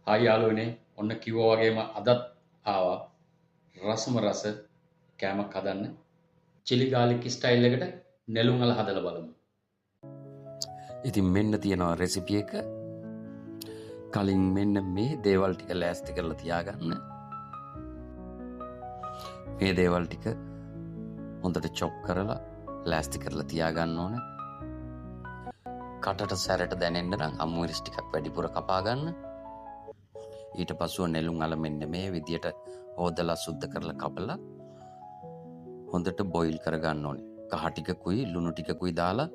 Hi යාළුවනේ ඔන්න කිව්වා වගේම අදත් ආවා රසම රස කෑමක් හදන්න. චිලි ගාලික් ස්ටයිල් එකට නෙළුම් අල හදලා බලමු. ඉතින් මෙන්න තියෙනවා රෙසිපි එක. කලින් මෙන්න මේ දේවල් ටික ලෑස්ති කරලා තියාගන්න. මේ දේවල් ටික හොඳට චොප් කරලා ලෑස්ති කරලා තියාගන්න ඕනේ. කටට සැරට දැනෙන්න නම් අමුමිරිස් ටිකක් වැඩිපුර කපා ගන්න. ඊට පස්සුව නෙළුම් අල මෙන්න මේ විදියට හොදලා සුද්ධ කරලා කපලා හොඳට බොයිල් කරගන්න ඕනේ. කහ ටිකකුයි ලුණු ටිකකුයි දාලා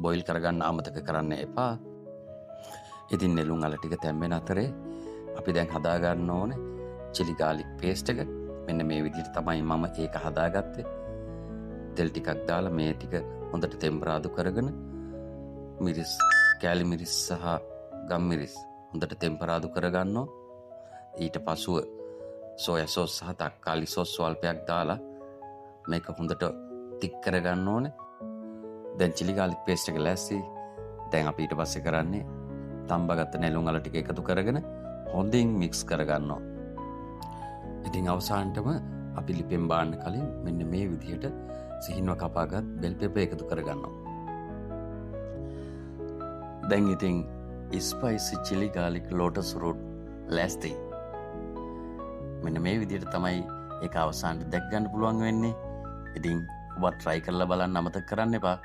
බොයිල් කරගන්න අමතක කරන්න එපා. ඉතින් නෙළුම් අල ටික තැම්බෙන අතරේ අපි දැන් හදාගන්න ඕනේ චිලි ගාලික් පේස්ට් එක. මෙන්න මේ විදිහට තමයි මම ඒක හදාගත්තේ. තෙල් ටිකක් දාලා මේ ටික හොඳට තෙම්පරාදු කරගෙන මිරිස්, කෑලි මිරිස් සහ ගම් මිරිස් හොඳට තෙම්පරාදු කරගන්නවා. ඊට පසුව සෝයා සෝස් සහ තක්කාලි සෝස් ස්වල්පයක් දාලා මේක හොඳට තික් කරගන්න ඕනේ. දැන් චිලි ගාලික් පේස්ට් එක ලෑස්ති. දැන් අපි ඊට පස්සේ කරන්නේ තම්බගත්ත නෙළුම් අල ටික එකතු කරගෙන හොඳින් මික්ස් කරගන්නවා. ඉතින් අවසානටම අපි ලිපෙන් බාන්න කලින් මෙන්න මේ විදිහට සිහින්ව කපාගත් බෙල් පෙපර් එකතු කරගන්නවා. දැන් ඉතින් spicy Chile garlic Lotus root ලෑස්ති. මෙන්න මේ විදිහට තමයි ඒක අවසානට දැක් ගන්න පුළුවන් වෙන්නේ. ඉතින් ඔබත් try කරලා බලන්න අමතක කරන්න එපා.